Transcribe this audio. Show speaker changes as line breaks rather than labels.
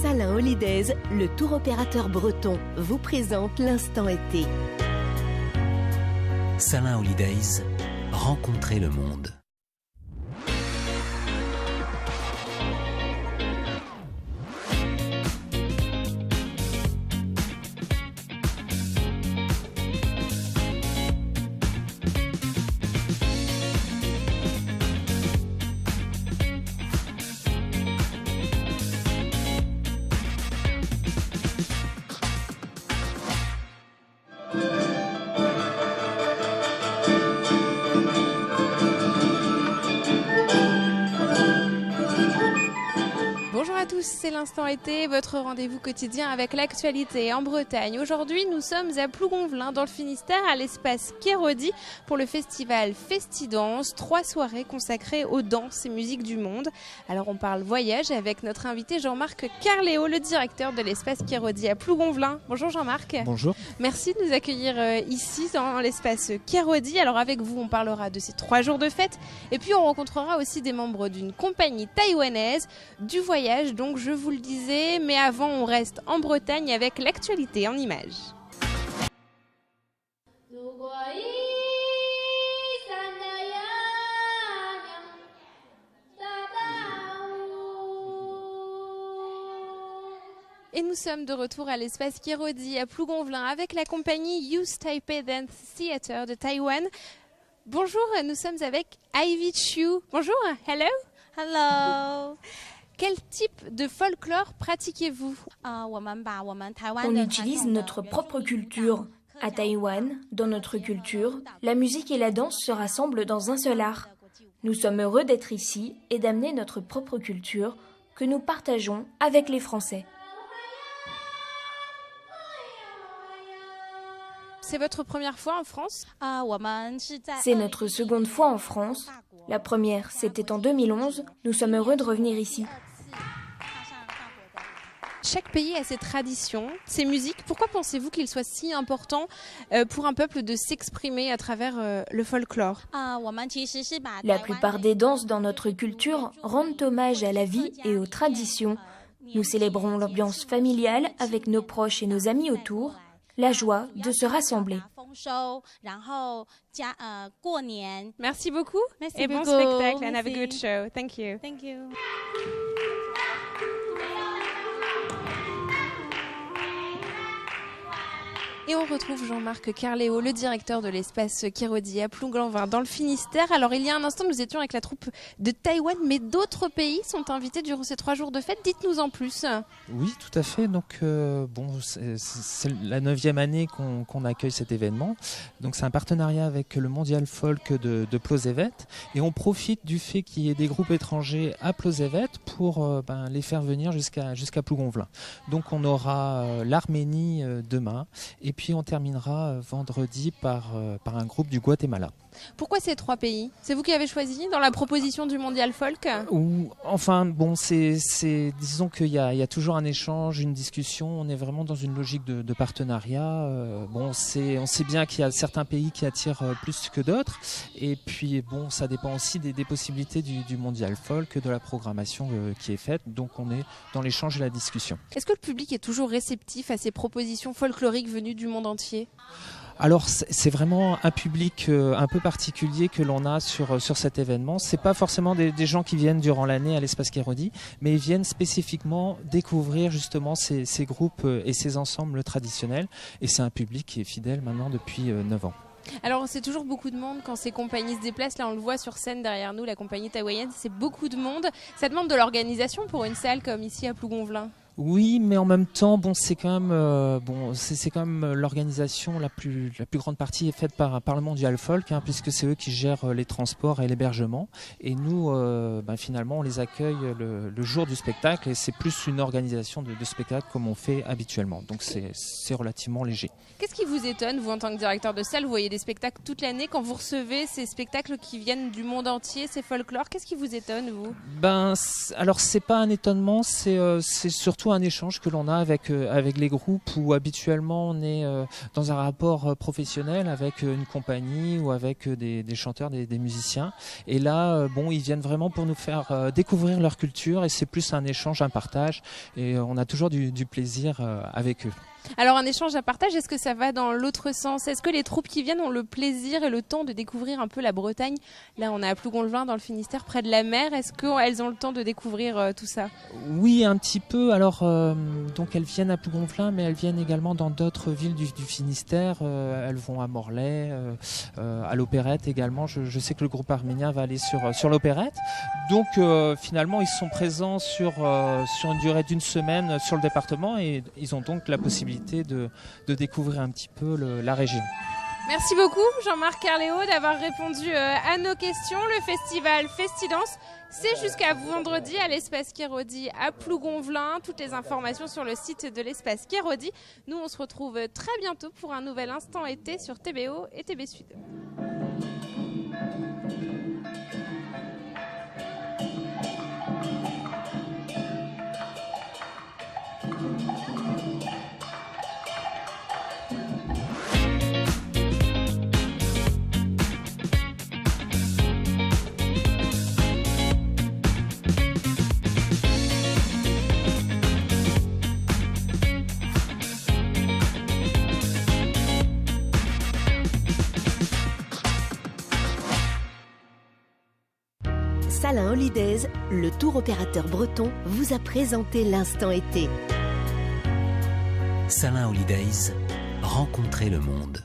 Salin Holidays, le tour opérateur breton, vous présente l'instant été.
Salin Holidays, rencontrez le monde.
Bonjour à tous, c'est l'instant été, votre rendez-vous quotidien avec l'actualité en Bretagne. Aujourd'hui, nous sommes à Plougonvelin, dans le Finistère, à l'espace Kérodi, pour le festival Festidance, 3 soirées consacrées aux danses et musiques du monde. Alors on parle voyage avec notre invité Jean-Marc Carléo, le directeur de l'espace Kérodi à Plougonvelin. Bonjour Jean-Marc.
Bonjour.
Merci de nous accueillir ici dans l'espace Kérodi. Alors avec vous, on parlera de ces 3 jours de fête et puis on rencontrera aussi des membres d'une compagnie taïwanaise du voyage. Donc je vous le disais, mais avant on reste en Bretagne avec l'actualité en images. Et nous sommes de retour à l'espace Kérodi à Plougonvelin avec la compagnie Youth Taipei Dance Theatre de Taïwan. Bonjour, nous sommes avec Ivy Chu. Bonjour, hello.
Hello.
Quel type de folklore pratiquez-vous?
On utilise notre propre culture. À Taïwan, dans notre culture, la musique et la danse se rassemblent dans un seul art. Nous sommes heureux d'être ici et d'amener notre propre culture que nous partageons avec les Français.
C'est votre première fois en France?
C'est notre seconde fois en France. La première, c'était en 2011. Nous sommes heureux de revenir ici.
Chaque pays a ses traditions, ses musiques. Pourquoi pensez-vous qu'il soit si important pour un peuple de s'exprimer à travers le folklore?
La plupart des danses dans notre culture rendent hommage à la vie et aux traditions. Nous célébrons l'ambiance familiale avec nos proches et nos amis autour, la joie de se rassembler.
Merci beaucoup.
Merci
et bon
beaucoup.
spectacle and have a
Merci.
good show. Thank you.
Thank you.
Et on retrouve Jean-Marc Carléo, le directeur de l'espace Kérodi à Plougonvelin dans le Finistère. Alors il y a un instant, nous étions avec la troupe de Taïwan, mais d'autres pays sont invités durant ces 3 jours de fête. Dites-nous en plus.
Oui, tout à fait. Donc, c'est la 9e année qu'on accueille cet événement. Donc, c'est un partenariat avec le Mondial Folk de Plosévet. Et on profite du fait qu'il y ait des groupes étrangers à Plosévet pour les faire venir jusqu'à Plougonvelin. Donc, on aura l'Arménie demain. Et puis on terminera vendredi par un groupe du Guatemala.
Pourquoi ces 3 pays? C'est vous qui avez choisi dans la proposition du Mondial Folk?
Disons qu'il y a toujours un échange, une discussion. On est vraiment dans une logique de partenariat. On sait bien qu'il y a certains pays qui attirent plus que d'autres. Et puis ça dépend aussi des possibilités du Mondial Folk, de la programmation qui est faite. Donc on est dans l'échange et la discussion.
Est-ce que le public est toujours réceptif à ces propositions folkloriques venues du monde entier?
Alors c'est vraiment un public un peu particulier que l'on a sur cet événement. C'est pas forcément des gens qui viennent durant l'année à l'espace Kérodi, mais ils viennent spécifiquement découvrir justement ces groupes et ces ensembles traditionnels. Et c'est un public qui est fidèle maintenant depuis 9 ans.
Alors c'est toujours beaucoup de monde quand ces compagnies se déplacent. Là on le voit sur scène derrière nous, la compagnie taïwanaise, c'est beaucoup de monde. Ça demande de l'organisation pour une salle comme ici à Plougonvelin.
Oui, mais en même temps, c'est quand même l'organisation la plus grande partie est faite par le Mondial Folk, puisque c'est eux qui gèrent les transports et l'hébergement. Et nous, finalement, on les accueille le jour du spectacle, et c'est plus une organisation de spectacle comme on fait habituellement. Donc c'est relativement léger.
Qu'est-ce qui vous étonne, vous en tant que directeur de salle? Vous voyez des spectacles toute l'année. Quand vous recevez ces spectacles qui viennent du monde entier, ces folklores, qu'est-ce qui vous étonne, vous?
Alors c'est pas un étonnement, c'est surtout surtout un échange que l'on a avec les groupes où habituellement on est dans un rapport professionnel avec une compagnie ou avec des chanteurs, des musiciens. Et là, ils viennent vraiment pour nous faire découvrir leur culture et c'est plus un échange, un partage. Et on a toujours du plaisir avec eux.
Alors un échange, un partage, est-ce que ça va dans l'autre sens? Est-ce que les troupes qui viennent ont le plaisir et le temps de découvrir un peu la Bretagne? Là on est à Plougonvelin dans le Finistère, près de la mer. Est-ce qu'elles ont le temps de découvrir tout ça?
Oui, un petit peu. Alors donc elles viennent à Plougonvelin, mais elles viennent également dans d'autres villes du Finistère. Elles vont à Morlaix, à l'Opérette également. Je sais que le groupe arménien va aller sur l'Opérette. Donc finalement ils sont présents sur une durée d'une semaine sur le département et ils ont donc la possibilité de découvrir un petit peu la région.
Merci beaucoup Jean-Marc Carléo d'avoir répondu à nos questions. Le festival Festidance, c'est jusqu'à vendredi à l'espace Kérodi à Plougonvelin. Toutes les informations sur le site de l'espace Kérodi. Nous on se retrouve très bientôt pour un nouvel instant été sur TBO et TB Sud.
Salin Holidays, le tour opérateur breton, vous a présenté l'instant été.
Salin Holidays, rencontrez le monde.